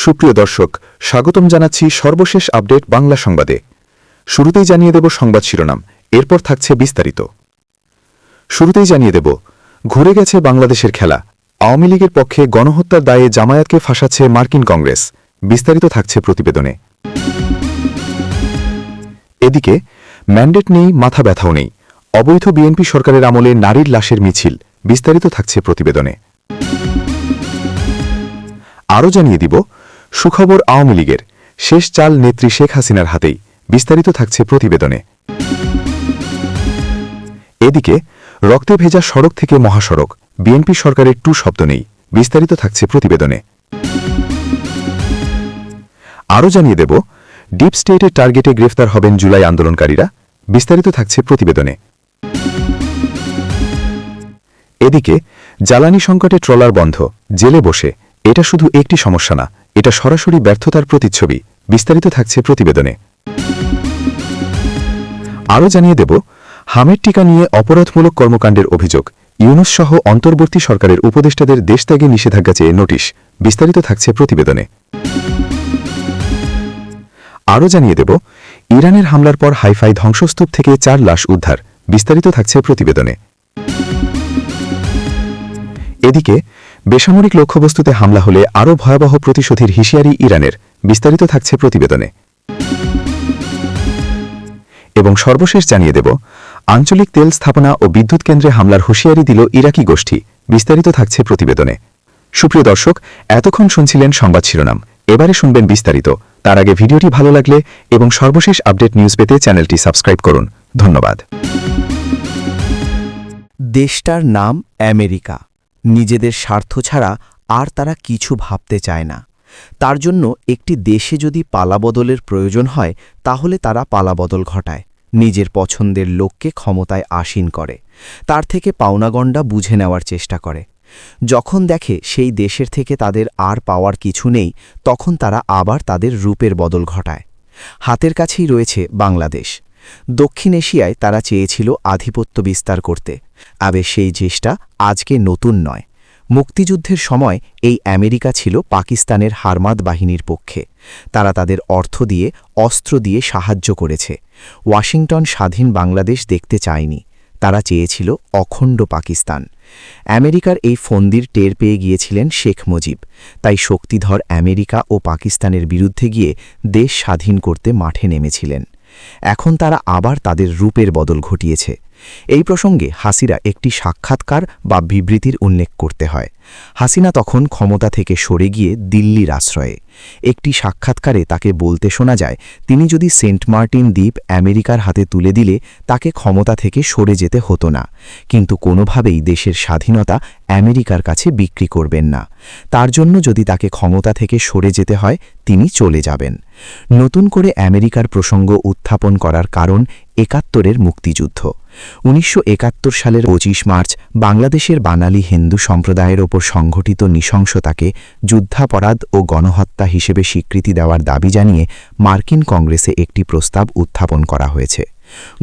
সুপ্রিয় দর্শক, স্বাগতম জানাচ্ছি সর্বশেষ আপডেট বাংলা সংবাদে। শুরুতেই জানিয়ে দেব সংবাদ শিরোনাম, এরপর থাকছে বিস্তারিত। শুরুতেই জানিয়ে দেব, ঘুরে গেছে বাংলাদেশের খেলা। আওয়ামী লীগের পক্ষে গণহত্যার দায়ে জামায়াতকে ফাঁসাচ্ছে মার্কিন কংগ্রেস। বিস্তারিত থাকছে প্রতিবেদনে। এদিকে ম্যান্ডেট নেই, মাথা ব্যথাও নেই, অবৈধ বিএনপি সরকারের আমলে নারীর লাশের মিছিল। বিস্তারিত থাকছে প্রতিবেদনে। আরও জানিয়ে দিব, সুখবর আওয়ামী লীগের, শেষ চাল নেত্রী শেখ হাসিনার হাতেই। বিস্তারিত থাকছে প্রতিবেদনে। এদিকে রক্তে ভেজা সড়ক থেকে মহাসড়ক, বিএনপি সরকারের টু শব্দ নেই। বিস্তারিত থাকছে প্রতিবেদনে। আরও জানিয়ে দেব, ডিপ স্টেটের টার্গেটে গ্রেফতার হবেন জুলাই আন্দোলনকারীরা। বিস্তারিত থাকছে প্রতিবেদনে। এদিকে জ্বালানি সংকটে ট্রলার বন্ধ, জেলে বসে। এটা শুধু একটি সমস্যা না, এটা সরাসরি ব্যর্থতার প্রতিচ্ছবি। বিস্তারিত থাকছে প্রতিবেদনে। আরও জানিয়ে দেব, হামের টিকা নিয়ে অপরাধমূলক কর্মকাণ্ডের অভিযোগ, ইউনূস সহ অন্তর্বর্তী সরকারের উপদেষ্টাদের দেশত্যাগে নিষেধাজ্ঞা চেয়ে নোটিশ। বিস্তারিত থাকছে প্রতিবেদনে। আরও জানিয়ে দেব, ইরানের হামলার পর হাইফাই ধ্বংসস্তূপ থেকে 4 লাশ উদ্ধার। বিস্তারিত থাকছে প্রতিবেদনে। এদিকে বেসামরিক লক্ষ্যবস্তুতে হামলা হলে আরও ভয়াবহ প্রতিশোধের হুঁশিয়ারি ইরানের। বিস্তারিত থাকছে প্রতিবেদনে। এবং সর্বশেষ জানিয়ে দেব, আঞ্চলিক তেল স্থাপনা ও বিদ্যুৎ কেন্দ্রে হামলার হুঁশিয়ারি দিল ইরাকি গোষ্ঠী। বিস্তারিত থাকছে প্রতিবেদনে। সুপ্রিয় দর্শক, এতক্ষণ শুনছিলেন সংবাদ শিরোনাম, এবারে শুনবেন বিস্তারিত। তার আগে ভিডিওটি ভালো লাগলে এবং সর্বশেষ আপডেট নিউজ পেতে চ্যানেলটি সাবস্ক্রাইব করুন। ধন্যবাদ। দেশটার নাম আমেরিকা। নিজেদের স্বার্থ ছাড়া আর তারা কিছু ভাবতে চায় না। তার জন্য একটি দেশে যদি পালাবদলের প্রয়োজন হয়, তাহলে তারা পালাবদল ঘটায়, নিজের পছন্দের লোককে ক্ষমতায় আসীন করে, তার থেকে পাওনাগণ্ডা বুঝে নেওয়ার চেষ্টা করে। যখন দেখে সেই দেশের থেকে তাদের আর পাওয়ার কিছু নেই, তখন তারা আবার তাদের রূপের বদল ঘটায়। হাতের কাছেই রয়েছে বাংলাদেশ। দক্ষিণ এশিয়ায় তারা চেয়েছিল আধিপত্য বিস্তার করতে। আবে সেই চেষ্টা আজকে নতুন নয়। মুক্তিযুদ্ধের সময় এই আমেরিকা ছিল পাকিস্তানের হারমাদ বাহিনীর পক্ষে। তারা তাদের অর্থ দিয়ে, অস্ত্র দিয়ে সাহায্য করেছে। ওয়াশিংটন স্বাধীন বাংলাদেশ দেখতে চায়নি, তারা চেয়েছিল অখণ্ড পাকিস্তান। আমেরিকার এই ফন্দির টের পেয়ে গিয়েছিলেন শেখ মুজিব, তাই শক্তিধর আমেরিকা ও পাকিস্তানের বিরুদ্ধে গিয়ে দেশ স্বাধীন করতে মাঠে নেমেছিলেন। এখন তারা আবার তাদের রূপের বদল ঘটিয়েছে। এই প্রসঙ্গে হাসিনা একটি সাক্ষাৎকার বা বিবৃতির উল্লেখ করতে হয়। হাসিনা তখন ক্ষমতা থেকে সরে গিয়ে দিল্লির আশ্রয়ে। একটি সাক্ষাৎকারে তাকে বলতে শোনা যায়, তিনি যদি সেন্ট মার্টিন দ্বীপ আমেরিকার হাতে তুলে দিলে তাকে ক্ষমতা থেকে সরে যেতে হতো না, কিন্তু কোনোভাবেই দেশের স্বাধীনতা আমেরিকার কাছে বিক্রি করবেন না। তার জন্য যদি তাকে ক্ষমতা থেকে সরে যেতে হয়, তিনি চলে যাবেন। নতুন করে আমেরিকার প্রসঙ্গ উত্থাপন করার কারণ ৭১-এর মুক্তিযুদ্ধ। ১৯৭১ সালের ২৫ মার্চ বাংলাদেশের বাঙালি হিন্দু সম্প্রদায়ের ওপর সংঘটিত নৃশংসতাকে যুদ্ধাপরাধ ও গণহত্যা হিসেবে স্বীকৃতি দেওয়ার দাবি জানিয়ে মার্কিন কংগ্রেসে একটি প্রস্তাব উত্থাপন করা হয়েছে।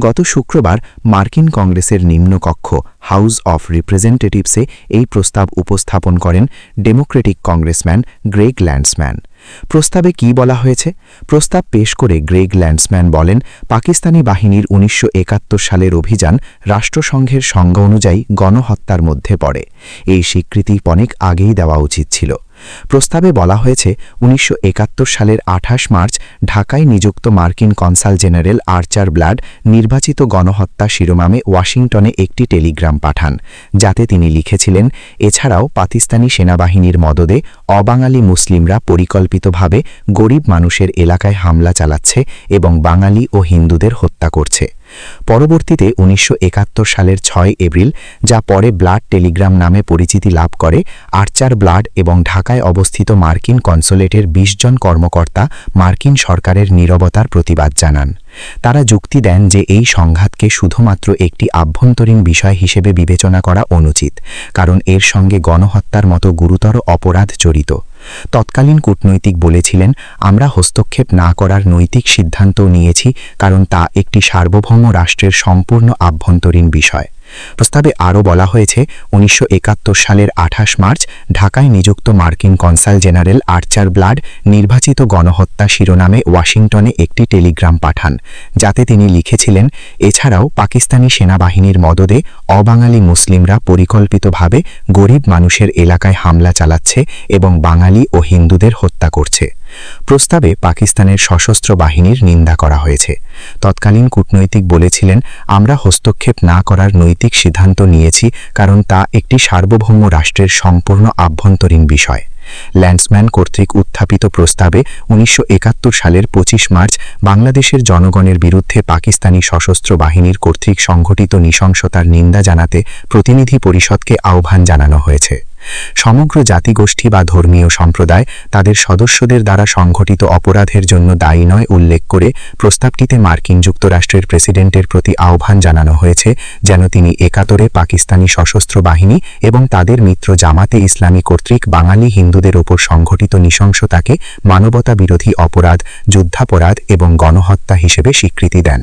গত শুক্রবার মার্কিন কংগ্রেসের নিম্নকক্ষ হাউস অফ রিপ্রেজেন্টেটিভসে এই প্রস্তাব উপস্থাপন করেন ডেমোক্রেটিক কংগ্রেসম্যান গ্রেগ ল্যান্ডসম্যান। প্রস্তাবে কি বলা হয়েছে? প্রস্তাব পেশ করে গ্রেগ ল্যান্ডসম্যান বলেন, পাকিস্তানি বাহিনীর ১৯৭১ সালের অভিযান রাষ্ট্রসংঘের সংজ্ঞা অনুযায়ী গণহত্যার মধ্যে পড়ে। এই স্বীকৃতি অনেক আগেই দেওয়া উচিত ছিল। প্রস্তাবে বলা হয়েছে, ১৯৭১ সালের ২৮ মার্চ ঢাকায় নিযুক্ত মার্কিন কনসাল জেনারেল আর্চার ব্লাড নির্বাচিত গণহত্যা শিরোনামে ওয়াশিংটনে একটি টেলিগ্রাম পাঠান, যাতে তিনি লিখেছিলেন, এছাড়াও পাকিস্তানি সেনাবাহিনীর মদদে অবাঙালি মুসলিমরা পরিকল্পিতভাবে গরিব মানুষের এলাকায় হামলা চালাচ্ছে এবং বাঙালি ও হিন্দুদের হত্যা করছে। পরবর্তীতে ১৯৭১ সালের ৬ এপ্রিল, যা পরে ব্লাড টেলিগ্রাম নামে পরিচিতি লাভ করে, আর্চার ব্লাড এবং ঢাকায় অবস্থিত মার্কিন কনসুলেটের ২০ জন কর্মকর্তা মার্কিন সরকারের নীরবতার প্রতিবাদ জানান। তারা যুক্তি দেন যে এই সংঘাতকে শুধুমাত্র একটি আভ্যন্তরীণ বিষয় হিসেবে বিবেচনা করা অনুচিত, কারণ এর সঙ্গে গণহত্যার মতো গুরুতর অপরাধ জড়িত। তৎকালীন কূটনৈতিক বলেছিলেন, আমরা হস্তক্ষেপ না করার নৈতিক সিদ্ধান্তও নিয়েছি, কারণ তা একটি সার্বভৌম রাষ্ট্রের সম্পূর্ণ আভ্যন্তরীণ বিষয়। প্রস্তাবে আরও বলা হয়েছে 1971 সালের 28 মার্চ ঢাকায় নিযুক্ত মার্কিন কনসাল জেনারেল আর্চার ব্লাড নির্বাচিত গণহত্যা শিরোনামে ওয়াশিংটনে একটি টেলিগ্রাম পাঠান, যাতে তিনি লিখেছিলেন, এছাড়াও পাকিস্তানি সেনাবাহিনীর মদদে অবাঙালি মুসলিমরা পরিকল্পিতভাবে গরিব মানুষের এলাকায় হামলা চালাচ্ছে এবং বাঙালি ও হিন্দুদের হত্যা করছে। প্রস্তাবে পাকিস্তানের সশস্ত্র বাহিনীর নিন্দা করা হয়েছে। তৎকালীন কূটনৈতিক বলেছিলেন, আমরা হস্তক্ষেপ না করার নৈতিক সিদ্ধান্ত নিয়েছি কারণ তা একটি সার্বভৌম রাষ্ট্রের সম্পূর্ণ আভ্যন্তরীণ বিষয়। ল্যান্ডসম্যান কর্তৃক উত্থাপিত প্রস্তাবে 1971 সালের 25 মার্চ বাংলাদেশের জনগণের বিরুদ্ধে পাকিস্তানি সশস্ত্র বাহিনীর কর্তৃক সংঘটিত নৃশংসতার নিন্দা জানাতে প্রতিনিধি পরিষদকে আহ্বান জানানো হয়েছে। সমগ্র জাতিগোষ্ঠী বা ধর্মীয় সম্প্রদায় তাদের সদস্যদের দ্বারা সংঘটিত অপরাধের জন্য দায়ী নয় উল্লেখ করে প্রস্তাবটিতে মার্কিন যুক্তরাষ্ট্রের প্রেসিডেন্টের প্রতি আহ্বান জানানো হয়েছে যেন তিনি একাত্তরে পাকিস্তানি সশস্ত্র বাহিনী এবং তাদের মিত্র জামাতে ইসলামী কর্তৃক বাঙালি হিন্দুদের ওপর সংঘটিত নৃশংসতাকে মানবতা বিরোধী অপরাধ, যুদ্ধাপরাধ এবং গণহত্যা হিসেবে স্বীকৃতি দেন।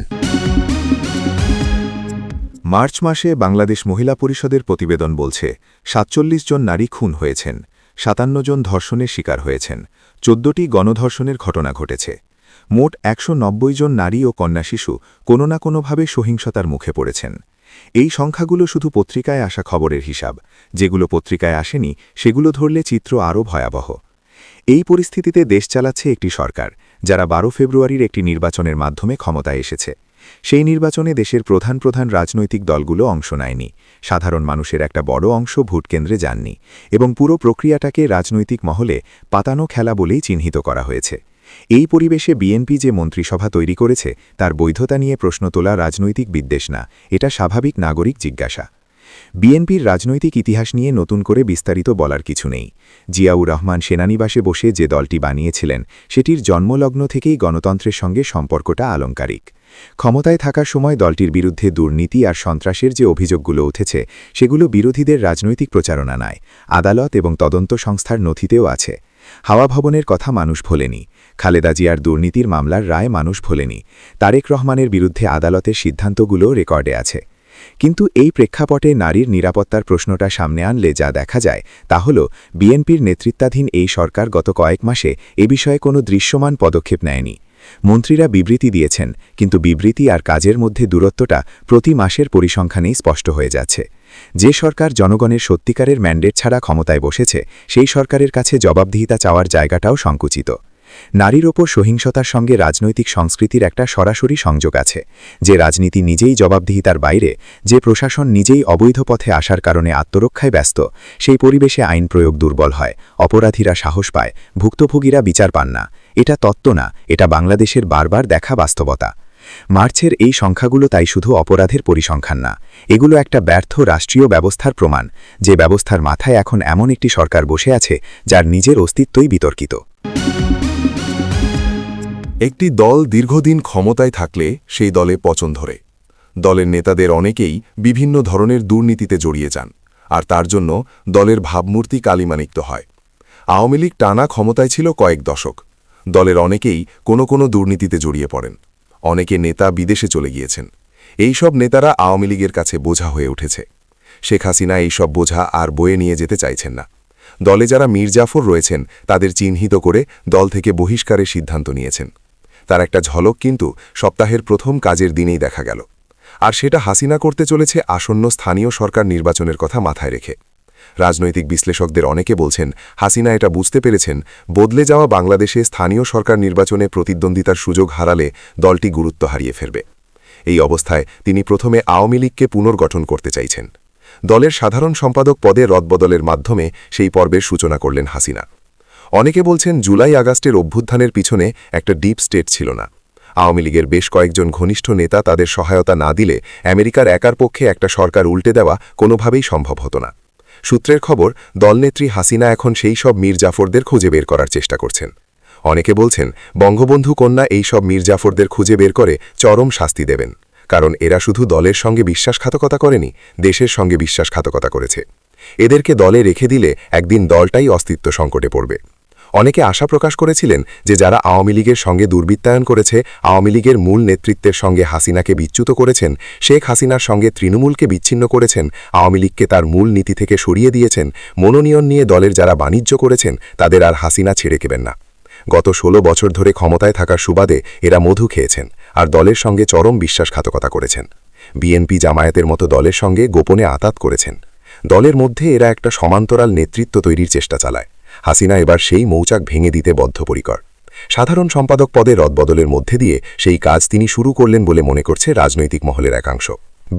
মার্চ মাসে বাংলাদেশ মহিলা পরিষদের প্রতিবেদন বলছে ৪৭ জন নারী খুন হয়েছেন, ৫৭ জন ধর্ষণের শিকার হয়েছেন, ১৪টি গণধর্ষণের ঘটনা ঘটেছে। মোট ১৯০ জন নারী ও কন্যা শিশু কোনো না কোনোভাবে সহিংসতার মুখে পড়েছেন। এই সংখ্যাগুলো শুধু পত্রিকায় আসা খবরের হিসাব, যেগুলো পত্রিকায় আসেনি সেগুলো ধরলে চিত্র আরও ভয়াবহ। এই পরিস্থিতিতে দেশ চালাচ্ছে একটি সরকার, যারা ১২ ফেব্রুয়ারির একটি নির্বাচনের মাধ্যমে ক্ষমতায় এসেছে। সেই নির্বাচনে দেশের প্রধান প্রধান রাজনৈতিক দলগুলো অংশ নেয়নি, সাধারণ মানুষের একটা বড় অংশ ভোটকেন্দ্রে যাননি এবং পুরো প্রক্রিয়াটাকে রাজনৈতিক মহলে পাতানো খেলা বলেই চিহ্নিত করা হয়েছে। এই পরিবেশে বিএনপি যে মন্ত্রিসভা তৈরি করেছে তার বৈধতা নিয়ে প্রশ্ন তোলা রাজনৈতিক বিদ্বেষ না, এটা স্বাভাবিক নাগরিক জিজ্ঞাসা। বিএনপির রাজনৈতিক ইতিহাস নিয়ে নতুন করে বিস্তারিত বলার কিছু নেই। জিয়াউর রহমান সেনানিবাসে বসে যে দলটি বানিয়েছিলেন সেটির জন্মলগ্ন থেকেই গণতন্ত্রের সঙ্গে সম্পর্কটা আলংকারিক। ক্ষমতায় থাকার সময় দলটির বিরুদ্ধে দুর্নীতি আর সন্ত্রাসের যে অভিযোগগুলো উঠেছে সেগুলো বিরোধীদের রাজনৈতিক প্রচারণা নয়, আদালত এবং তদন্ত সংস্থার নথিতেও আছে। হাওয়া ভবনের কথা মানুষ ভোলেনি, খালেদা জিয়ার দুর্নীতির মামলার রায় মানুষ ভোলেনি, তারেক রহমানের বিরুদ্ধে আদালতের সিদ্ধান্তগুলো রেকর্ডে আছে। কিন্তু এই প্রেক্ষাপটে নারীর নিরাপত্তার প্রশ্নটা সামনে আনলে যা দেখা যায় তা হল বিএনপির নেতৃত্বাধীন এই সরকার গত কয়েক মাসে এ বিষয়ে কোনো দৃশ্যমান পদক্ষেপ নেয়নি। মন্ত্রীরা বিবৃতি দিয়েছেন, কিন্তু বিবৃতি আর কাজের মধ্যে দূরত্বটা প্রতি মাসের পরিসংখ্যানেই স্পষ্ট হয়ে যাচ্ছে। যে সরকার জনগণের সত্যিকারের ম্যান্ডেট ছাড়া ক্ষমতায় বসেছে সেই সরকারের কাছে জবাবদিহিতা চাওয়ার জায়গাটাও সংকুচিত। নারীর ওপর সহিংসতার সঙ্গে রাজনৈতিক সংস্কৃতির একটা সরাসরি সংযোগ আছে। যে রাজনীতি নিজেই জবাবদিহিতার বাইরে, যে প্রশাসন নিজেই অবৈধ পথে আসার কারণে আত্মরক্ষায় ব্যস্ত, সেই পরিবেশে আইন প্রয়োগ দুর্বল হয়, অপরাধীরা সাহস পায়, ভুক্তভোগীরা বিচার পান না। এটা তত্ত্ব না, এটা বাংলাদেশের বারবার দেখা বাস্তবতা। মার্চের এই সংখ্যাগুলো তাই শুধু অপরাধের পরিসংখ্যান না, এগুলো একটা ব্যর্থ রাষ্ট্রীয় ব্যবস্থার প্রমাণ, যে ব্যবস্থার মাথায় এখন এমন একটি সরকার বসে আছে যার নিজের অস্তিত্বই বিতর্কিত। একটি দল দীর্ঘদিন ক্ষমতায় থাকলে সেই দলে পচন ধরে। দলের নেতাদের অনেকেই বিভিন্ন ধরনের দুর্নীতিতে জড়িয়ে যান, আর তার জন্য দলের ভাবমূর্তি কালিমানিক্ত হয়। আওয়ামী লীগ টানা ক্ষমতায় ছিল কয়েক দশক। দলের অনেকেই কোনো দুর্নীতিতে জড়িয়ে পড়েন। অনেকে নেতা বিদেশে চলে গিয়েছেন। এই সব নেতারা আওয়ামী লীগের কাছে বোঝা হয়ে উঠেছে। শেখ হাসিনা এই সব বোঝা আর বয়ে নিয়ে যেতে চাইছেন না। দলে যারা মীর জাফর রয়েছেন তাদের চিহ্নিত করে দল থেকে বহিষ্কারের সিদ্ধান্ত নিয়েছেন। তার একটা ঝলক কিন্তু সপ্তাহের প্রথম কাজের দিনেই দেখা গেল, আর সেটা হাসিনা করতে চলেছে আসন্ন স্থানীয় সরকার নির্বাচনের কথা মাথায় রেখে। রাজনৈতিক বিশ্লেষকদের অনেকে বলছেন হাসিনা এটা বুঝতে পেরেছেন বদলে যাওয়া বাংলাদেশে স্থানীয় সরকার নির্বাচনে প্রতিদ্বন্দ্বিতার সুযোগ হারালে দলটি গুরুত্ব হারিয়ে ফেলবে। এই অবস্থায় তিনি প্রথমে আওয়ামী লীগকে পুনর্গঠন করতে চাইছেন। দলের সাধারণ সম্পাদক পদে রদবদলের মাধ্যমে সেই পর্বের সূচনা করলেন হাসিনা। অনেকে বলছেন জুলাই আগস্টের অভ্যুত্থানের পিছনে একটা ডিপ স্টেট ছিল না। আওয়ামী লীগের বেশ কয়েকজন ঘনিষ্ঠ নেতা তাদের সহায়তা না দিলে আমেরিকার একার পক্ষে একটা সরকার উল্টে দেওয়া কোনোভাবেই সম্ভব হতো না। সূত্রের খবর, দলনেত্রী হাসিনা এখন সেই সব মীর জাফরদের খুঁজে বের করার চেষ্টা করছেন। অনেকে বলছেন বঙ্গবন্ধু কন্যা এই সব মীর জাফরদের খুঁজে বের করে চরম শাস্তি দেবেন, কারণ এরা শুধু দলের সঙ্গে বিশ্বাসঘাতকতা করেনি, দেশের সঙ্গে বিশ্বাসঘাতকতা করেছে। এদেরকে দলে রেখে দিলে একদিন দলটাই অস্তিত্ব সংকটে পড়বে। অনেকে আশা প্রকাশ করেছিলেন যে যারা আওয়ামী লীগের সঙ্গে দুর্বৃত্তায়ন করেছে, আওয়ামী লীগের মূল নেতৃত্বের সঙ্গে হাসিনাকে বিচ্যুত করেছেন, শেখ হাসিনার সঙ্গে তৃণমূলকে বিচ্ছিন্ন করেছেন, আওয়ামী লীগকে তার মূল নীতি থেকে সরিয়ে দিয়েছেন, মনোনয়ন নিয়ে দলের যারা বাণিজ্য করেছেন তাদের আর হাসিনা ছেড়ে কেবেন না। গত ১৬ বছর ধরে ক্ষমতায় থাকার সুবাদে এরা মধু খেয়েছেন আর দলের সঙ্গে চরম বিশ্বাসঘাতকতা করেছেন। বিএনপি জামায়াতের মতো দলের সঙ্গে গোপনে আঁতাত করেছেন। দলের মধ্যে এরা একটা সমান্তরাল নেতৃত্ব তৈরির চেষ্টা চালায়। হাসিনা এবার সেই মৌচাক ভেঙে দিতে বদ্ধপরিকর। সাধারণ সম্পাদক পদে রদবদলের মধ্যে দিয়ে সেই কাজ তিনি শুরু করলেন বলে মনে করছে রাজনৈতিক মহলের একাংশ।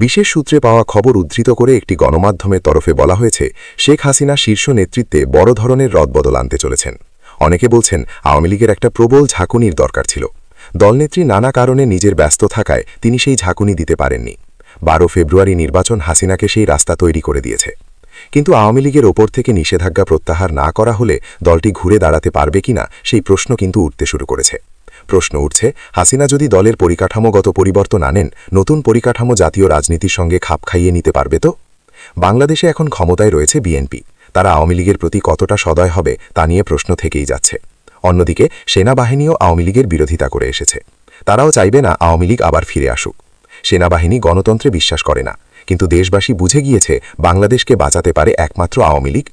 বিশেষ সূত্রে পাওয়া খবর উদ্ধৃত করে একটি গণমাধ্যমের তরফে বলা হয়েছে, শেখ হাসিনা শীর্ষ নেতৃত্বে বড় ধরনের রদবদল আনতে চলেছেন। অনেকে বলছেন আওয়ামী লীগের একটা প্রবল ঝাঁকুনির দরকার ছিল। দলনেত্রী নানা কারণে নিজের ব্যস্ত থাকায় তিনি সেই ঝাঁকুনি দিতে পারেননি। ১২ ফেব্রুয়ারি নির্বাচন হাসিনাকে সেই রাস্তা তৈরি করে দিয়েছে। কিন্তু আওয়ামী লীগের ওপর থেকে নিষেধাজ্ঞা প্রত্যাহার না করা হলে দলটি ঘুরে দাঁড়াতে পারবে কিনা সেই প্রশ্ন কিন্তু উঠতে শুরু করেছে। প্রশ্ন উঠছে, হাসিনা যদি দলের পরিকাঠামোগত পরিবর্তন আনেন, নতুন পরিকাঠামো জাতীয় রাজনীতির সঙ্গে খাপ খাইয়ে নিতে পারবে তো? বাংলাদেশে এখন ক্ষমতায় রয়েছে বিএনপি। তারা আওয়ামী লীগের প্রতি কতটা সদয় হবে তা নিয়ে প্রশ্ন থেকেই যাচ্ছে। অন্যদিকে সেনাবাহিনীও আওয়ামী লীগের বিরোধিতা করে এসেছে। তারাও চাইবে না আওয়ামী লীগ আবার ফিরে আসুক। সেনাবাহিনী গণতন্ত্রে বিশ্বাস করে না, কিন্তু দেশবাসী বুঝে গিয়েছে বাংলাদেশকে বাঁচাতে পারে একমাত্র আওয়ামী লীগ।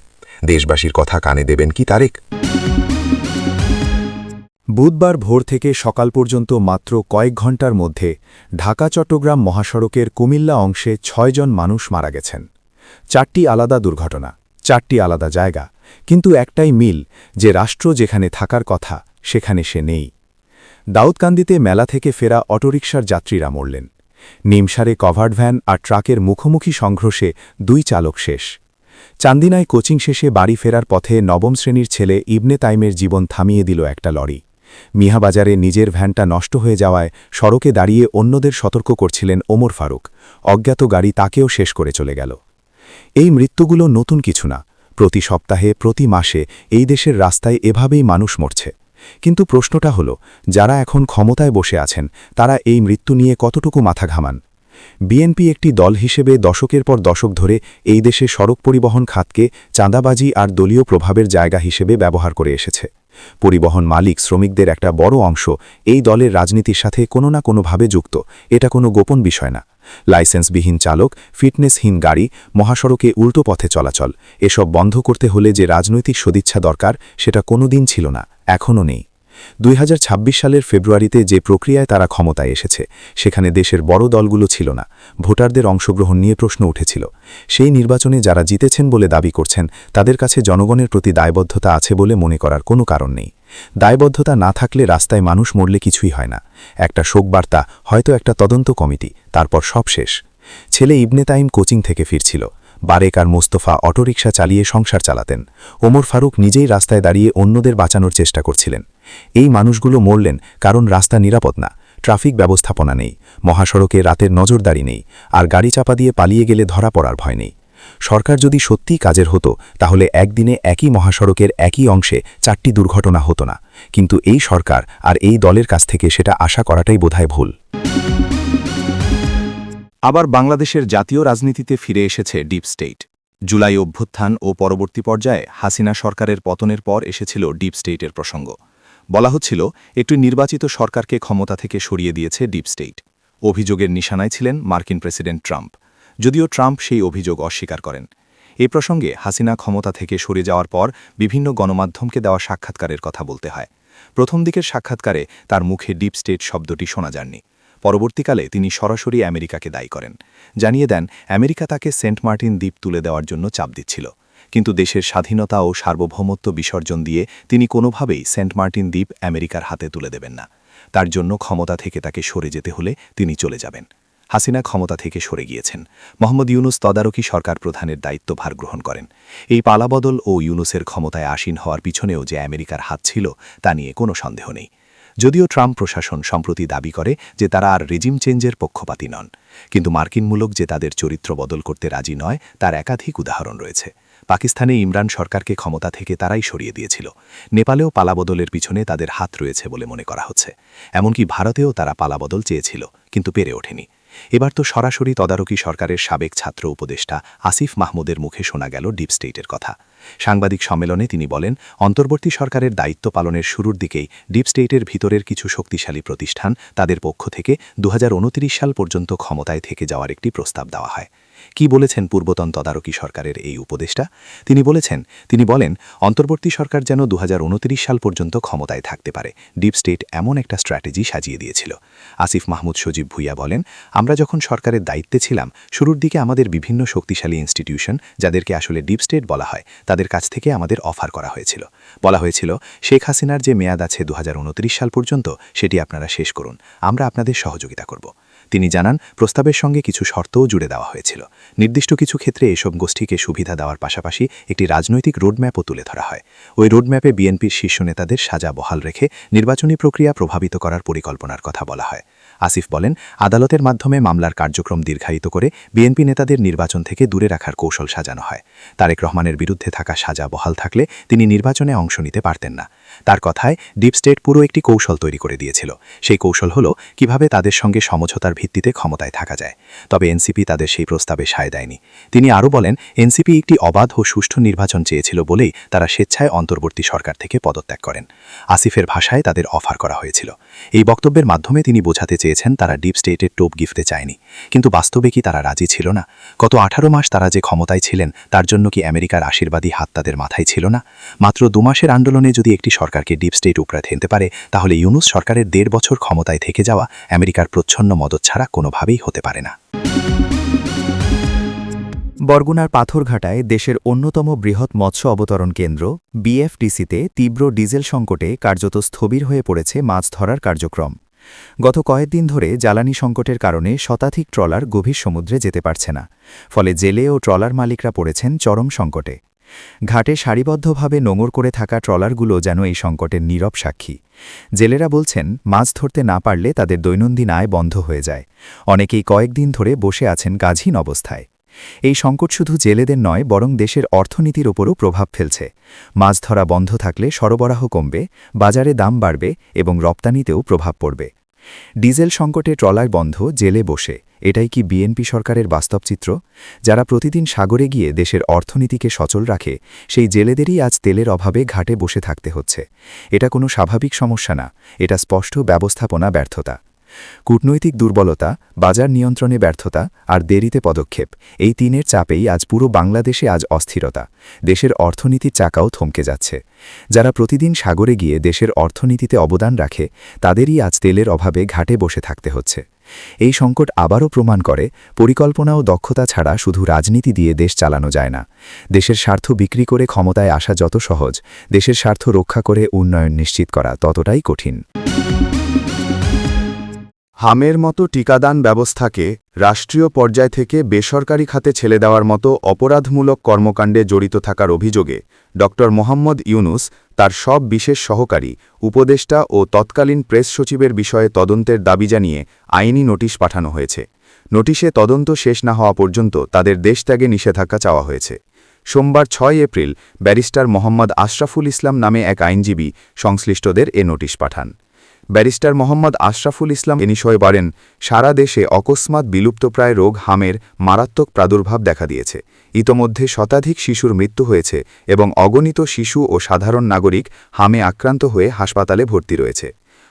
দেশবাসীর কথা কানে দেবেন কি তারেক? বুধবার ভোর থেকে সকাল পর্যন্ত মাত্র কয়েক ঘণ্টার মধ্যে ঢাকা-চট্টগ্রাম মহাসড়কের কুমিল্লা অংশে ৬ জন মানুষ মারা গেছেন। ৪টি আলাদা দুর্ঘটনা, ৪টি আলাদা জায়গা, কিন্তু একটাই মিল, যে রাষ্ট্র যেখানে থাকার কথা সেখানে সে নেই। দাউদকান্দিতে মেলা থেকে ফেরা অটোরিকশার যাত্রীরা মরলেন। নিমসারে কভার্ড ভ্যান আর ট্রাকের মুখোমুখি সংঘর্ষে ২ চালক শেষ। চান্দিনায় কোচিং শেষে বাড়ি ফেরার পথে নবম শ্রেণীর ছেলে ইবনে তাইমের জীবন থামিয়ে দিল একটা লরি। মিয়াবাজারে নিজের ভ্যানটা নষ্ট হয়ে যাওয়ায় সড়কে দাঁড়িয়ে অন্যদের সতর্ক করছিলেন ওমর ফারুক। অজ্ঞাত গাড়ি তাকেও শেষ করে চলে গেল। এই মৃত্যুগুলো নতুন কিছু না। প্রতি সপ্তাহে, প্রতি মাসে এই দেশের রাস্তায় এভাবেই মানুষ মরছে। কিন্তু প্রশ্নটা হলো, যারা এখন ক্ষমতায় বসে আছেন তারা এই মৃত্যু নিয়ে কতটুকু মাথা ঘামান? বিএনপি একটি দল হিসেবে দশকের পর দশক ধরে এই দেশে সড়ক পরিবহন খাতকে চাঁদাবাজি আর দলীয় প্রভাবের জায়গা হিসেবে ব্যবহার করে এসেছে। পরিবহন মালিক শ্রমিকদের একটা বড় অংশ এই দলের রাজনীতির সাথে কোনো না কোনোভাবে যুক্ত, এটা কোনো গোপন বিষয় না। লাইসেন্সবিহীন চালক, ফিটনেসহীন গাড়ি, মহাসড়কে উল্টো পথে চলাচল, এসব বন্ধ করতে হলে যে রাজনৈতিক সদিচ্ছা দরকার সেটা কোনোদিন ছিল না, এখনও নেই। ২০২৬ সালের ফেব্রুয়ারিতে যে প্রক্রিয়ায় তারা ক্ষমতায় এসেছে সেখানে দেশের বড় দলগুলো ছিল না। ভোটারদের অংশগ্রহণ নিয়ে প্রশ্ন উঠেছিল। সেই নির্বাচনে যারা জিতেছেন বলে দাবি করছেন তাদের কাছে জনগণের প্রতি দায়বদ্ধতা আছে বলে মনে করার কোনো কারণ নেই। দায়বদ্ধতা না থাকলে রাস্তায় মানুষ মরলে কিছুই হয় না। একটা শোকবার্তা, হয়তো একটা তদন্ত কমিটি, তারপর সব শেষ। ছেলে ইবনে তাইম কোচিং থেকে ফিরছিল। বারেক আর মোস্তফা অটোরিকশা চালিয়ে সংসার চালাতেন। ওমর ফারুক নিজেই রাস্তায় দাঁড়িয়ে অন্যদের বাঁচানোর চেষ্টা করছিলেন। এই মানুষগুলো মরলেন কারণ রাস্তা নিরাপদ না, ট্রাফিক ব্যবস্থাপনা নেই, মহাসড়কে রাতের নজরদারি নেই, আর গাড়ি চাপা দিয়ে পালিয়ে গেলে ধরা পড়ার ভয় নেই। সরকার যদি সত্যিই কাজের হতো তাহলে একদিনে একই মহাসড়কের একই অংশে ৪টি দুর্ঘটনা হতো না। কিন্তু এই সরকার আর এই দলের কাছ থেকে সেটা আশা করাটাই বোধহয় ভুল। আবার বাংলাদেশের জাতীয় রাজনীতিতে ফিরে এসেছে ডিপ স্টেট। জুলাই অভ্যুত্থান ও পরবর্তী পর্যায়ে হাসিনা সরকারের পতনের পর এসেছিল ডিপ স্টেটের প্রসঙ্গ। বলা হচ্ছিল একটি নির্বাচিত সরকারকে ক্ষমতা থেকে সরিয়ে দিয়েছে ডিপ স্টেট। অভিযোগের নিশানায় ছিলেন মার্কিন প্রেসিডেন্ট ট্রাম্প, যদিও ট্রাম্প সেই অভিযোগ অস্বীকার করেন। এ প্রসঙ্গে হাসিনা ক্ষমতা থেকে সরে যাওয়ার পর বিভিন্ন গণমাধ্যমকে দেওয়া সাক্ষাৎকারের কথা বলতে হয়। প্রথম দিকের সাক্ষাৎকারে তার মুখে ডিপ স্টেট শব্দটি শোনা যায়নি। পরবর্তীকালে তিনি সরাসরি আমেরিকাকে দায়ী করেন, জানিয়ে দেন আমেরিকা তাকে সেন্ট মার্টিন দ্বীপ তুলে দেওয়ার জন্য চাপ দিচ্ছিল। কিন্তু দেশের স্বাধীনতা ও সার্বভৌমত্ব বিসর্জন দিয়ে তিনি কোনোভাবেই সেন্ট মার্টিন দ্বীপ আমেরিকার হাতে তুলে দেবেন না। তার জন্য ক্ষমতা থেকে তাকে সরে যেতে হলে তিনি চলে যাবেন। হাসিনা ক্ষমতা থেকে সরে গিয়েছেন। মোহাম্মদ ইউনুস তদারকি সরকার প্রধানের দায়িত্বভার গ্রহণ করেন। এই পালাবদল ও ইউনুসের ক্ষমতায় আসীন হওয়ার পিছনেও যে আমেরিকার হাত ছিল তা নিয়ে কোনো সন্দেহ নেই। যদিও ট্রাম্প প্রশাসন সম্প্রতি দাবি করে যে তারা আর রেজিম চেঞ্জের পক্ষপাতী নন, কিন্তু মার্কিনমূলক যে তাদের চরিত্র বদল করতে রাজি নয় তার একাধিক উদাহরণ রয়েছে। পাকিস্তানে ইমরান সরকারকে ক্ষমতা থেকে তারাই সরিয়ে দিয়েছিল। নেপালেও পালাবদলের পিছনে তাদের হাত রয়েছে বলে মনে করা হচ্ছে। এমনকি ভারতেও তারা পালাবদল চেয়েছিল, কিন্তু পেরে ওঠেনি। এবার তো সরাসরি তদারকি সরকারের সাবেক ছাত্র উপদেষ্টা আসিফ মাহমুদের মুখে শোনা গেল ডিপ স্টেটের কথা। সাংবাদিক সম্মেলনে তিনি বলেন, অন্তর্বর্তী সরকারের দায়িত্ব পালনের শুরুর দিকেই ডিপ স্টেটের ভিতরের কিছু শক্তিশালী প্রতিষ্ঠান তাদের পক্ষ থেকে 2029 সাল পর্যন্ত ক্ষমতায় থেকে যাওয়ার একটি প্রস্তাব দেওয়া হয়। কি বলেছেন পূর্বতন তদারকি সরকারের এই উপদেষ্টা? তিনি বলেন, অন্তর্বর্তী সরকার যেন 2029 সাল পর্যন্ত ক্ষমতায় থাকতে পারে। ডিপ স্টেট এমন একটা স্ট্র্যাটেজি সাজিয়ে দিয়েছিল। আসিফ মাহমুদ সজীব ভুইয়া বলেন, আমরা যখন সরকারের দায়িত্বে ছিলাম, শুরুর দিকে আমাদের বিভিন্ন শক্তিশালী ইনস্টিটিউশন, যাদেরকে আসলে ডিপ স্টেট বলা হয়, তাদের কাছ থেকে আমাদের অফার করা হয়েছিল। বলা হয়েছিল, শেখ হাসিনার যে মেয়াদ আছে 2029 সাল পর্যন্ত, সেটি আপনারা শেষ করুন, আমরা আপনাদের সহযোগিতা করব। তিনি জানান, প্রস্তাবের সঙ্গে কিছু শর্তও জুড়ে দেওয়া হয়েছিল। নির্দিষ্ট কিছু ক্ষেত্রে এসব গোষ্ঠীকে সুবিধা দেওয়ার পাশাপাশি একটি রাজনৈতিক রোডম্যাপও তুলে ধরা হয়। ওই রোডম্যাপে বিএনপির শীর্ষ নেতাদের সাজা বহাল রেখে নির্বাচনী প্রক্রিয়া প্রভাবিত করার পরিকল্পনার কথা বলা হয়। আসিফ বলেন, আদালতের মাধ্যমে মামলার কার্যক্রম দীর্ঘায়িত করে বিএনপি নেতাদের নির্বাচন থেকে দূরে রাখার কৌশল সাজানো হয়। তারেক রহমানের বিরুদ্ধে থাকা সাজা বহাল থাকলে তিনি নির্বাচনে অংশ নিতে পারতেন না। তার কথায়, ডিপ স্টেট পুরো একটি কৌশল তৈরি করে দিয়েছিল। সেই কৌশল হলো কিভাবে তাদের সঙ্গে সমঝোতার ভিত্তিতে ক্ষমতায় থাকা যায়। তবে এনসিপি তাদের সেই প্রস্তাবে সায় দেয়নি। তিনি আরও বলেন, এনসিপি একটি অবাধ ও সুষ্ঠু নির্বাচন চেয়েছিল বলেই তারা স্বেচ্ছায় অন্তর্বর্তী সরকার থেকে পদত্যাগ করেন। আসিফের ভাষায় তাদের অফার করা হয়েছিল। এই বক্তব্যের মাধ্যমে তিনি বোঝাতে চেয়েছেন তারা ডিপ স্টেটের টোপ গিফতে চায়নি। কিন্তু বাস্তবে কি তারা রাজি ছিল না? গত 18 মাস তারা যে ক্ষমতায় ছিলেন, তার জন্য কি আমেরিকার আশীর্বাদী হাত তাদের মাথায় ছিল না? মাত্র 2 মাসের আন্দোলনে যদি একটি সরকারকে ডিপ স্টেট উপড়ে ফেলতে পারে, তাহলে ইউনূস সরকারের 1.5 বছর ক্ষমতায় থেকে যাওয়া আমেরিকার প্রচ্ছন্ন মদত ছাড়া কোনোভাবেই হতে পারে না। বরগুনার পাথরঘাটায় দেশের অন্যতম বৃহৎ মৎস্য অবতরণ কেন্দ্র বিএফটিসিতে তীব্র ডিজেল সংকটে কার্যত স্থবির হয়ে পড়েছে মাছ ধরার কার্যক্রম। গত কয়েকদিন ধরে জ্বালানি সংকটের কারণে শতাধিক ট্রলার গভীর সমুদ্রে যেতে পারছে না। ফলে জেলে ও ট্রলার মালিকরা পড়েছেন চরম সংকটে। ঘাটে সারিবদ্ধভাবে নোঙর করে থাকা ট্রলারগুলো যেন এই সংকটের নীরব সাক্ষী। জেলেরা বলছেন, মাছ ধরতে না পারলে তাদের দৈনন্দিন আয় বন্ধ হয়ে যায়। অনেকেই কয়েকদিন ধরে বসে আছেন কাজহীন অবস্থায়। এই সংকট শুধু জেলেদের নয়, বরং দেশের অর্থনীতির ওপরও প্রভাব ফেলছে। মাছ ধরা বন্ধ থাকলে সরবরাহ কমবে, বাজারে দাম বাড়বে এবং রপ্তানিতেও প্রভাব পড়বে। ডিজেল সংকটে ট্রলার বন্ধ, জেলে বসে, এটাই কি বিএনপি সরকারের বাস্তব চিত্র? যারা প্রতিদিন সাগরে গিয়ে দেশের অর্থনীতিকে সচল রাখে, সেই জেলেদেরই আজ তেলের অভাবে ঘাটে বসে থাকতে হচ্ছে। এটা কোনো স্বাভাবিক সমস্যা না, এটা স্পষ্ট ব্যবস্থাপনা ব্যর্থতা। কূটনৈতিক দুর্বলতা, বাজার নিয়ন্ত্রণে ব্যর্থতা আর দেরিতে পদক্ষেপ, এই তিনের চাপেই আজ পুরো বাংলাদেশে আজ অস্থিরতা। দেশের অর্থনীতির চাকাও থমকে যাচ্ছে। যারা প্রতিদিন সাগরে গিয়ে দেশের অর্থনীতিতে অবদান রাখে, তাদেরই আজ তেলের অভাবে ঘাটে বসে থাকতে হচ্ছে। এই সংকট আবারও প্রমাণ করে, পরিকল্পনা ও দক্ষতা ছাড়া শুধু রাজনীতি দিয়ে দেশ চালানো যায় না। দেশের স্বার্থ বিক্রি করে ক্ষমতায় আসা যত সহজ, দেশের স্বার্থ রক্ষা করে উন্নয়ন নিশ্চিত করা ততটাই কঠিন। হামের মতো টিকাদান ব্যবস্থাকে রাষ্ট্রীয় পর্যায় থেকে বেসরকারি খাতে ছেড়ে দেওয়ার মতো অপরাধমূলক কর্মকাণ্ডে জড়িত থাকার অভিযোগে ড. মোহাম্মদ ইউনূস তার সব বিশেষ সহকারী, উপদেষ্টা ও তৎকালীন প্রেস সচিবের বিষয়ে তদন্তের দাবি জানিয়ে আইনি নোটিশ পাঠানো হয়েছে। নোটিশে তদন্ত শেষ না হওয়া পর্যন্ত তাদের দেশত্যাগে নিষেধাজ্ঞা চাওয়া হয়েছে। সোমবার 6 এপ্রিল ব্যারিস্টার মোহাম্মদ আশরাফুল ইসলাম নামে এক আইনজীবী সংশ্লিষ্টদের এ নোটিশ পাঠান। ব্যারিস্টার মোহাম্মদ আশরাফুল ইসলাম এ বিষয়ে বলেন, সারা দেশে অকস্মাৎ বিলুপ্তপ্রায় রোগ হামের মারাত্মক প্রাদুর্ভাব দেখা দিয়েছে। ইতোমধ্যে শতাধিক শিশুর মৃত্যু হয়েছে এবং অগণিত শিশু ও সাধারণ নাগরিক হামে আক্রান্ত হয়ে হাসপাতালে ভর্তি রয়েছে।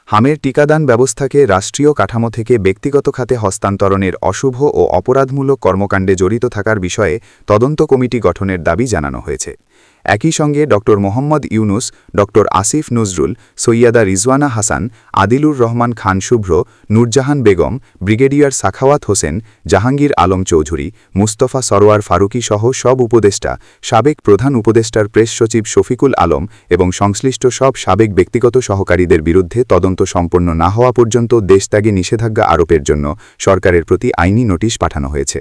হামের টিকাদান ব্যবস্থাকে রাষ্ট্রীয় কাঠামো থেকে ব্যক্তিগত খাতে হস্তান্তরণের অশুভ ও অপরাধমূলক কর্মকাণ্ডে জড়িত থাকার বিষয়ে তদন্ত কমিটি গঠনের দাবি জানানো হয়েছে। একই সঙ্গে ড. মোহাম্মদ ইউনূস, ড. আসিফ নজরুল, সৈয়দা রিজওয়ানা হাসান, আদিলুর রহমান খান শুভ্র, নূরজাহান বেগম, ব্রিগেডিয়ার সাখাওয়াত হোসেন, জাহাঙ্গীর আলম চৌধুরী, মুস্তফা সরোয়ার ফারুকী সহ সব উপদেষ্টা, সাবেক প্রধান উপদেষ্টার প্রেস সচিব শফিকুল আলম এবং সংশ্লিষ্ট সব সাবেক ব্যক্তিগত সহকারীদের বিরুদ্ধে তদন্ত সম্পন্ন না হওয়া পর্যন্ত দেশত্যাগে নিষেধাজ্ঞা আরোপের জন্য সরকারের প্রতি আইনি নোটিশ পাঠানো হয়েছে।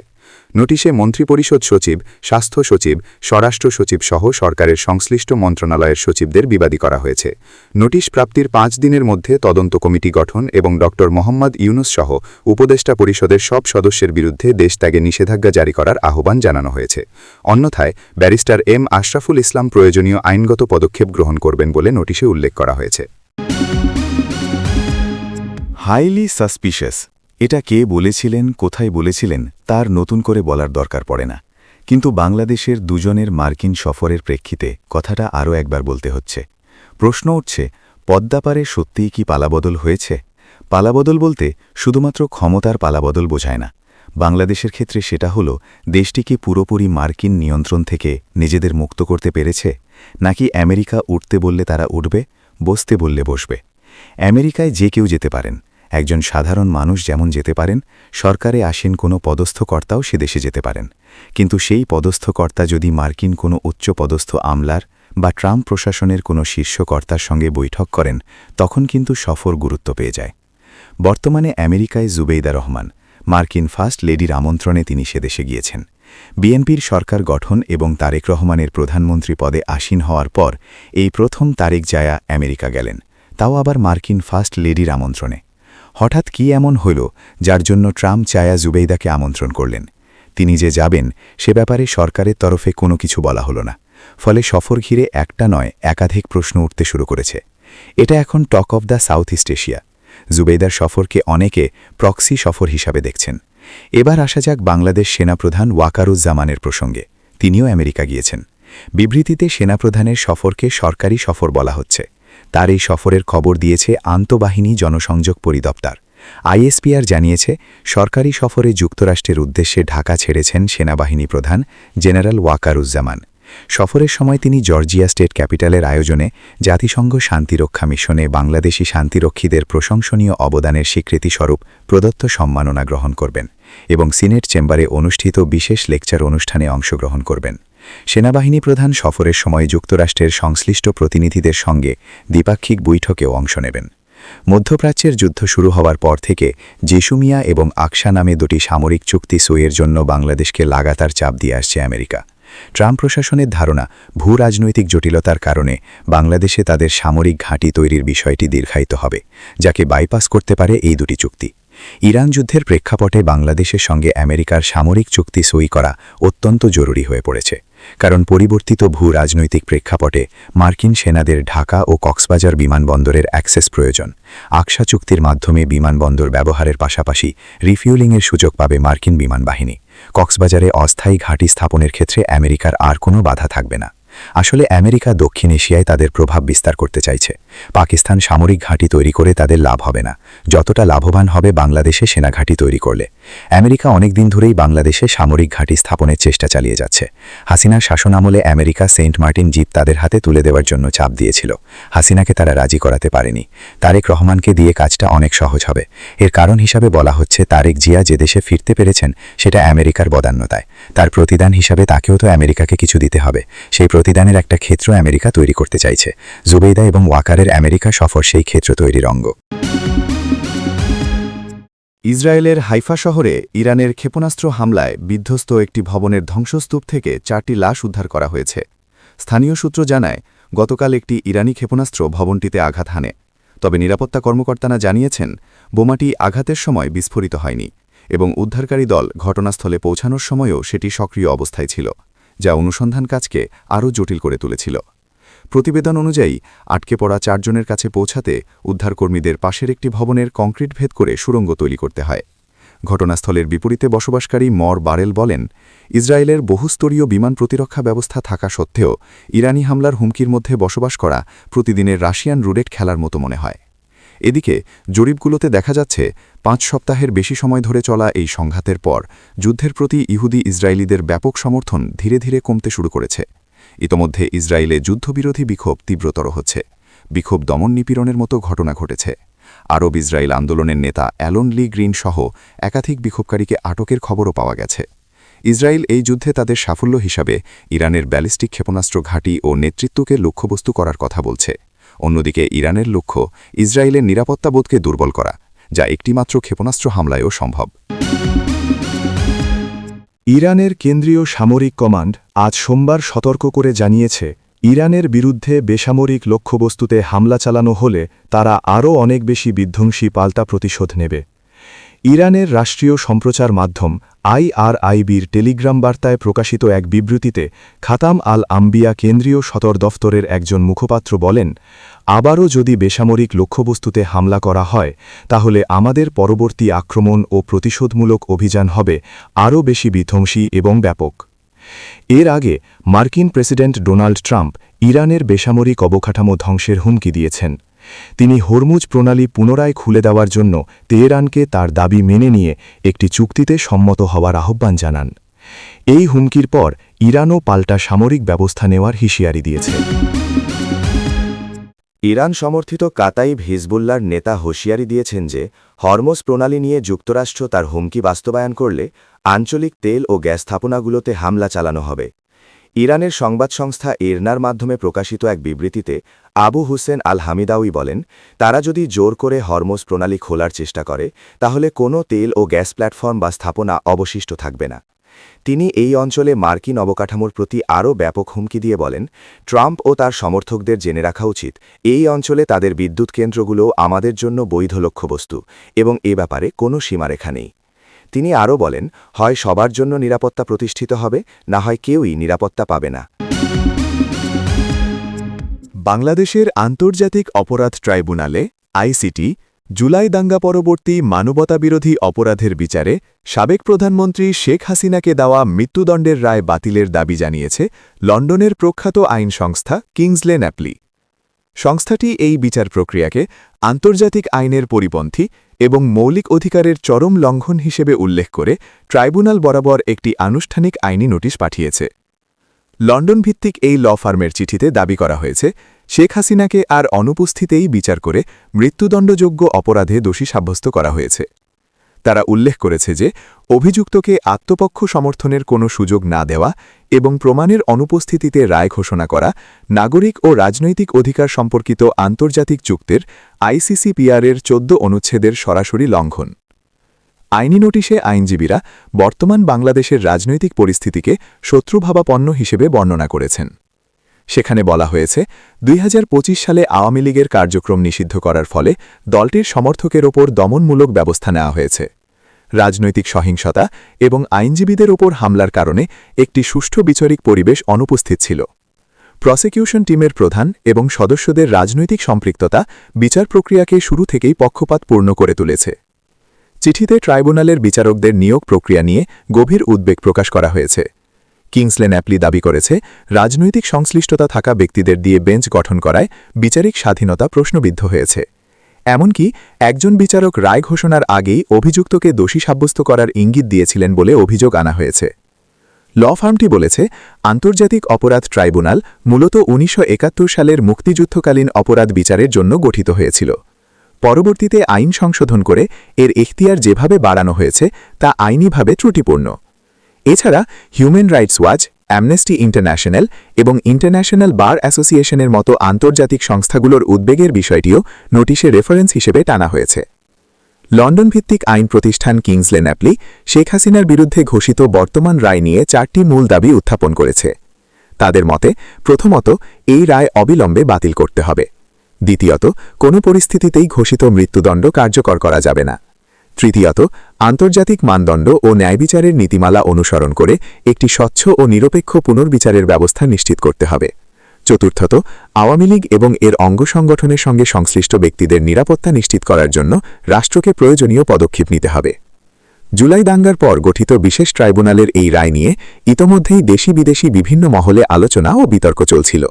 নোটিশে মন্ত্রিপরিষদ সচিব, স্বাস্থ্য সচিব, স্বরাষ্ট্র সচিব সহ সরকারের সংশ্লিষ্ট মন্ত্রণালয়ের সচিবদের বিবাদী করা হয়েছে। নোটিশ প্রাপ্তির 5 দিনের মধ্যে তদন্ত কমিটি গঠন এবং ড. মোহাম্মদ ইউনূস সহ উপদেষ্টা পরিষদের সব সদস্যের বিরুদ্ধে দেশত্যাগে নিষেধাজ্ঞা জারি করার আহ্বান জানানো হয়েছে। অন্যথায় ব্যারিস্টার এম আশরাফুল ইসলাম প্রয়োজনীয় আইনগত পদক্ষেপ গ্রহণ করবেন বলে নোটিশে উল্লেখ করা হয়েছে। হাইলি সাসপিশিয়াস, এটা কে বলেছিলেন, কোথায় বলেছিলেন, তার নতুন করে বলার দরকার পড়ে না। কিন্তু বাংলাদেশের দুজনের মার্কিন সফরের প্রেক্ষিতে কথাটা আরও একবার বলতে হচ্ছে। প্রশ্ন উঠছে, পদ্মাপারে সত্যিই কি পালাবদল হয়েছে? পালাবদল বলতে শুধুমাত্র ক্ষমতার পালাবদল বোঝায় না। বাংলাদেশের ক্ষেত্রে সেটা হলো দেশটিকে পুরোপুরি মার্কিন নিয়ন্ত্রণ থেকে নিজেদের মুক্ত করতে পেরেছে, নাকি আমেরিকা উঠতে বললে তারা উঠবে, বসতে বললে বসবে। আমেরিকায় যে কেউ যেতে পারেন, একজন সাধারণ মানুষ যেমন যেতে পারেন, সরকারে আসীন কোনো পদস্থ কর্তাও সে দেশে যেতে পারেন। কিন্তু সেই পদস্থ কর্তা যদি মার্কিন কোনো উচ্চ পদস্থ আমলার বা ট্রাম্প প্রশাসনের কোনো শীর্ষ কর্তার সঙ্গে বৈঠক করেন, তখন কিন্তু সফর গুরুত্ব পেয়ে যায়। বর্তমানে আমেরিকায় জুবেইদা রহমান, মার্কিন ফার্স্ট লেডির আমন্ত্রণে তিনি সে দেশে গিয়েছেন। বিএনপির সরকার গঠন এবং তারেক রহমানের প্রধানমন্ত্রী পদে আসীন হওয়ার পর এই প্রথম তারেক জায়া আমেরিকা গেলেন, তাও আবার মার্কিন ফার্স্ট লেডির আমন্ত্রণে। হঠাৎ কি এমন হইল যার জন্য ট্রাম্প জায়া জুবেইদাকে আমন্ত্রণ করলেন? তিনি যে যাবেন সে ব্যাপারে সরকারের তরফে কোনো কিছু বলা হলো না। ফলে সফর ঘিরে একটা নয় একাধিক প্রশ্ন উঠতে শুরু করেছে। এটা এখন talk of the south east Asia. জুবেইদার সফরকে অনেকে প্রক্সি সফর হিসাবে দেখছেন। এবার আসা যাক বাংলাদেশ সেনাপ্রধান ওয়াকারুজ্জামানের প্রসঙ্গে। তিনিও আমেরিকা গিয়েছেন। বিবৃতিতে সেনাপ্রধানের সফরকে সরকারি সফর বলা হচ্ছে। তার এই সফরের খবর দিয়েছে আন্তঃবাহিনী জনসংযোগ পরিদপ্তর। আইএসপিআর জানিয়েছে, সরকারি সফরে যুক্তরাষ্ট্রের উদ্দেশ্যে ঢাকা ছেড়েছেন সেনাবাহিনী প্রধান জেনারেল ওয়াকারুজ্জামান। সফরের সময় তিনি জর্জিয়া স্টেট ক্যাপিটালের আয়োজনে জাতিসংঘ শান্তিরক্ষা মিশনে বাংলাদেশি শান্তিরক্ষীদের প্রশংসনীয় অবদানের স্বীকৃতিস্বরূপ প্রদত্ত সম্মাননা গ্রহণ করবেন এবং সিনেট চেম্বারে অনুষ্ঠিত বিশেষ লেকচার অনুষ্ঠানে অংশগ্রহণ করবেন। সেনাবাহিনী প্রধান সফরের সময় যুক্তরাষ্ট্রের সংশ্লিষ্ট প্রতিনিধিদের সঙ্গে দ্বিপাক্ষিক বৈঠকেও অংশ নেবেন। মধ্যপ্রাচ্যের যুদ্ধ শুরু হওয়ার পর থেকে জেসুমিয়া এবং আকসা নামে দুটি সামরিক চুক্তি সইয়ের জন্য বাংলাদেশকে লাগাতার চাপ দিয়ে আসছে আমেরিকা। ট্রাম্প প্রশাসনের ধারণা, ভূ রাজনৈতিক জটিলতার কারণে বাংলাদেশে তাদের সামরিক ঘাঁটি তৈরির বিষয়টি দীর্ঘায়িত হবে, যাকে বাইপাস করতে পারে এই দুটি চুক্তি। ইরান যুদ্ধের প্রেক্ষাপটে বাংলাদেশের সঙ্গে আমেরিকার সামরিক চুক্তি সই করা অত্যন্ত জরুরি হয়ে পড়েছে, কারণ পরিবর্তিত ভূ রাজনৈতিক প্রেক্ষাপটে মার্কিন সেনাদের ঢাকা ও কক্সবাজার বিমানবন্দরের অ্যাক্সেস প্রয়োজন। আকসা চুক্তির মাধ্যমে বিমানবন্দর ব্যবহারের পাশাপাশি রিফিউলিংয়ের সুযোগ পাবে মার্কিন বিমান বাহিনী। কক্সবাজারে অস্থায়ী ঘাঁটি স্থাপনের ক্ষেত্রে আমেরিকার আর কোনো বাধা থাকবে না। আসলে আমেরিকা দক্ষিণ এশিয়ায় তাদের প্রভাব বিস্তার করতে চাইছে। পাকিস্তান সামরিক ঘাঁটি তৈরি করে তাদের লাভ হবে না, যতটা লাভবান হবে বাংলাদেশে সেনা ঘাঁটি তৈরি করলে। আমেরিকা অনেক দিন ধরেই বাংলাদেশে সামরিক ঘাঁটি স্থাপনের চেষ্টা চালিয়ে যাচ্ছে। হাসিনার শাসনামলে আমেরিকা সেন্ট মার্টিন দ্বীপ তাদের হাতে তুলে দেওয়ার জন্য চাপ দিয়েছিল। হাসিনাকে তারা রাজি করাতে পারেনি। তারেক রহমানকে দিয়ে কাজটা অনেক সহজ হবে। এর কারণ হিসাবে বলা হচ্ছে, তারেক জিয়া যে দেশে ফিরতে পেরেছেন সেটা আমেরিকার বদান্যতায়। তার প্রতিদান হিসাবে তাকেও তো আমেরিকাকে কিছু দিতে হবে। সেই প্রতিদানের একটা ক্ষেত্র আমেরিকা তৈরি করতে চাইছে। জুবেইদা এবং ওয়াকারের আমেরিকা সফর সেই ক্ষেত্র তৈরির অঙ্গ। ইসরায়েলের হাইফা শহরে ইরানের ক্ষেপণাস্ত্র হামলায় বিধ্বস্ত একটি ভবনের ধ্বংসস্তূপ থেকে 4টি লাশ উদ্ধার করা হয়েছে। স্থানীয় সূত্র জানায়, গতকাল একটি ইরানি ক্ষেপণাস্ত্র ভবনটিতে আঘাত হানে। তবে নিরাপত্তা কর্মকর্তারা জানিয়েছেন, বোমাটি আঘাতের সময় বিস্ফোরিত হয়নি এবং উদ্ধারকারী দল ঘটনাস্থলে পৌঁছানোর সময়ও সেটি সক্রিয় অবস্থায় ছিল, যা অনুসন্ধান কাজকে আরও জটিল করে তুলেছিল। প্রতিবেদন অনুযায়ী আটকে পড়া 4 জনের কাছে পৌঁছাতে উদ্ধারকর্মীদের পাশের একটি ভবনের কংক্রিট ভেদ করে সুড়ঙ্গ তৈরি করতে হয়। ঘটনাস্থলের বিপরীতে বসবাসকারী মর বারেল বলেন, ইসরায়েলের বহুস্তরীয় বিমান প্রতিরক্ষা ব্যবস্থা থাকা সত্ত্বেও ইরানি হামলার হুমকির মধ্যে বসবাস করা প্রতিদিনের রাশিয়ান রুলেট খেলার মতো মনে হয়। এদিকে জরিপগুলোতে দেখা যাচ্ছে, 5 সপ্তাহের বেশি সময় ধরে চলা এই সংঘাতের পর যুদ্ধের প্রতি ইহুদি ইসরায়েলিদের ব্যাপক সমর্থন ধীরে ধীরে কমতে শুরু করেছে। ইতোমধ্যে ইসরায়েলে যুদ্ধবিরোধী বিক্ষোভ তীব্রতর হচ্ছে। বিক্ষোভ দমন নিপীড়নের মতো ঘটনা ঘটেছে। আরব ইসরায়েল আন্দোলনের নেতা অ্যালন লি গ্রিন সহ একাধিক বিক্ষোভকারীকে আটকের খবরও পাওয়া গেছে। ইসরায়েল এই যুদ্ধে তাদের সাফল্য হিসাবে ইরানের ব্যালিস্টিক ক্ষেপণাস্ত্র ঘাঁটি ও নেতৃত্বকে লক্ষ্যবস্তু করার কথা বলছে। অন্যদিকে ইরানের লক্ষ্য ইসরায়েলের নিরাপত্তাবোধকে দুর্বল করা, যা একটিমাত্র ক্ষেপণাস্ত্র হামলায়ও সম্ভব। ইরানের কেন্দ্রীয় সামরিক কমান্ড আজ সোমবার সতর্ক করে জানিয়েছে, ইরানের বিরুদ্ধে বেসামরিক লক্ষ্যবস্তুতে হামলা চালানো হলে তারা আরও অনেক বেশি বিধ্বংসী পাল্টা প্রতিশোধ নেবে। ইরানের রাষ্ট্রীয় সম্প্রচার মাধ্যম IRIBর টেলিগ্রাম বার্তায় প্রকাশিত এক বিবৃতিতে খাতাম আল আম্বিয়া কেন্দ্রীয় সদর দফতরের একজন মুখপাত্র বলেন, আবারও যদি বেসামরিক লক্ষ্যবস্তুতে হামলা করা হয় তাহলে আমাদের পরবর্তী আক্রমণ ও প্রতিশোধমূলক অভিযান হবে আরও বেশি বিধ্বংসী এবং ব্যাপক। এর আগে মার্কিন প্রেসিডেন্ট ডোনাল্ড ট্রাম্প ইরানের বেসামরিক অবকাঠামো ধ্বংসের হুমকি দিয়েছেন। তিনি হরমুজ প্রণালী পুনরায় খুলে দেওয়ার জন্য তেহরানকে তার দাবি মেনে নিয়ে একটি চুক্তিতে সম্মত হওয়ার আহ্বান জানান। এই হুমকির পর ইরানও পাল্টা সামরিক ব্যবস্থা নেওয়ার হুঁশিয়ারি দিয়েছে। ইরান সমর্থিত কাতাইব হিজবুল্লার নেতা হুঁশিয়ারি দিয়েছেন যে হরমুজ প্রণালী নিয়ে যুক্তরাষ্ট্র তার হুমকি বাস্তবায়ন করলে আঞ্চলিক তেল ও গ্যাস স্থাপনাগুলোতে হামলা চালানো হবে। ইরানের সংবাদ সংস্থা ইরনার মাধ্যমে প্রকাশিত এক বিবৃতিতে আবু হুসেন আল হামিদাউই বলেন, তারা যদি জোর করে হরমুজ প্রণালী খোলার চেষ্টা করে তাহলে কোনো তেল ও গ্যাস প্ল্যাটফর্ম বা স্থাপনা অবশিষ্ট থাকবে না। তিনি এই অঞ্চলে মার্কিন অবকাঠামোর প্রতি আরও ব্যাপক হুমকি দিয়ে বলেন, ট্রাম্প ও তার সমর্থকদের জেনে রাখা উচিত এই অঞ্চলে তাদের বিদ্যুৎ কেন্দ্রগুলো আমাদের জন্য বৈধ লক্ষ্যবস্তু এবং এ ব্যাপারে কোনো সীমারেখা নেই। তিনি আরও বলেন, হয় সবার জন্য নিরাপত্তা প্রতিষ্ঠিত হবে, না হয় কেউই নিরাপত্তা পাবে না। বাংলাদেশের আন্তর্জাতিক অপরাধ ট্রাইব্যুনালে আইসিটি জুলাই দাঙ্গা পরবর্তী মানবতাবিরোধী অপরাধের বিচারে সাবেক প্রধানমন্ত্রী শেখ হাসিনাকে দেওয়া মৃত্যুদণ্ডের রায় বাতিলের দাবি জানিয়েছে লন্ডনের প্রখ্যাত আইন সংস্থা কিংসলে ন্যাপলি। সংস্থাটি এই বিচার প্রক্রিয়াকে আন্তর্জাতিক আইনের পরিপন্থী এবং মৌলিক অধিকারের চরম লঙ্ঘন হিসেবে উল্লেখ করে ট্রাইব্যুনাল বরাবর একটি আনুষ্ঠানিক আইনি নোটিশ পাঠিয়েছে। লন্ডন ভিত্তিক এই ল ফার্মের চিঠিতে দাবি করা হয়েছে, শেখ হাসিনাকে আর অনুপস্থিতেই বিচার করে মৃত্যুদণ্ডযোগ্য অপরাধে দোষী সাব্যস্ত করা হয়েছে। তারা উল্লেখ করেছে যে অভিযুক্তকে আত্মপক্ষ সমর্থনের কোনো সুযোগ না দেওয়া এবং প্রমাণের অনুপস্থিতিতে রায় ঘোষণা করা নাগরিক ও রাজনৈতিক অধিকার সম্পর্কিত আন্তর্জাতিক চুক্তির আইসিসিপিআরের ১৪ অনুচ্ছেদের সরাসরি লঙ্ঘন। আইনি নোটিশে আইনজীবীরা বর্তমান বাংলাদেশের রাজনৈতিক পরিস্থিতিকে শত্রুভাবাপন্ন হিসেবে বর্ণনা করেছেন। সেখানে বলা হয়েছে, ২০২৫ সালে আওয়ামী লীগের কার্যক্রম নিষিদ্ধ করার ফলে দলটির সমর্থকের ওপর দমনমূলক ব্যবস্থা নেওয়া হয়েছে। রাজনৈতিক সহিংসতা এবং আইনজীবীদের ওপর হামলার কারণে একটি সুষ্ঠু বিচারিক পরিবেশ অনুপস্থিত ছিল। প্রসিকিউশন টিমের প্রধান এবং সদস্যদের রাজনৈতিক সম্পৃক্ততা বিচার প্রক্রিয়াকে শুরু থেকেই পক্ষপাতপূর্ণ করে তুলেছে। চিঠিতে ট্রাইব্যুনালের বিচারকদের নিয়োগ প্রক্রিয়া নিয়ে গভীর উদ্বেগ প্রকাশ করা হয়েছে। কিংসলে ন্যাপলি দাবি করেছে, রাজনৈতিক সংশ্লিষ্টতা থাকা ব্যক্তিদের দিয়ে বেঞ্চ গঠন করায় বিচারিক স্বাধীনতা প্রশ্নবিদ্ধ হয়েছে। এমনকি একজন বিচারক রায় ঘোষণার আগেই অভিযুক্তকে দোষী সাব্যস্ত করার ইঙ্গিত দিয়েছিলেন বলে অভিযোগ আনা হয়েছে। ল ফার্মটি বলেছে, আন্তর্জাতিক অপরাধ ট্রাইব্যুনাল মূলত ১৯৭১ সালের মুক্তিযুদ্ধকালীন অপরাধ বিচারের জন্য গঠিত হয়েছিল। পরবর্তীতে আইন সংশোধন করে এর এখতিয়ার যেভাবে বাড়ানো হয়েছে তা আইনিভাবে ত্রুটিপূর্ণ। এছাড়া human rights watch, amnesty international এবং ইন্টারন্যাশনাল বার অ্যাসোসিয়েশনের মতো আন্তর্জাতিক সংস্থাগুলোর উদ্বেগের বিষয়টিও নোটিশে রেফারেন্স হিসেবে টানা হয়েছে। লন্ডন ভিত্তিক আইন প্রতিষ্ঠান কিংসলে ন্যাপলি শেখ হাসিনার বিরুদ্ধে ঘোষিত বর্তমান রায় নিয়ে ৪টি মূল দাবি উত্থাপন করেছে। তাদের মতে, প্রথমত, এই রায় অবিলম্বে বাতিল করতে হবে। দ্বিতীয়ত, কোনো পরিস্থিতিতেই ঘোষিত মৃত্যুদণ্ড কার্যকর করা যাবে না। তৃতীয়ত, আন্তর্জাতিক মানদণ্ড ও ন্যায়বিচারের নীতিমালা অনুসরণ করে একটি স্বচ্ছ ও নিরপেক্ষ পুনর্বিচারের ব্যবস্থা নিশ্চিত করতে হবে। চতুর্থত, আওয়ামী লীগ এবং এর অঙ্গ সংগঠনের সঙ্গে সংশ্লিষ্ট ব্যক্তিদের নিরাপত্তা নিশ্চিত করার জন্য রাষ্ট্রকে প্রয়োজনীয় পদক্ষেপ নিতে হবে। জুলাই দাঙ্গার পর গঠিত বিশেষ ট্রাইব্যুনালের এই রায় নিয়ে ইতোমধ্যেই দেশি বিদেশি বিভিন্ন মহলে আলোচনা ও বিতর্ক চলছিল।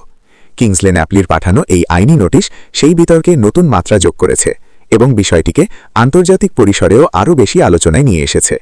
কিংসলে ন্যাপলির পাঠানো এই আইনি নোটিশ সেই বিতর্কে নতুন মাত্রা যোগ করেছে এবং বিষয়টিকে আন্তর্জাতিক পরিসরেও আরও বেশি আলোচনায় নিয়ে এসেছে।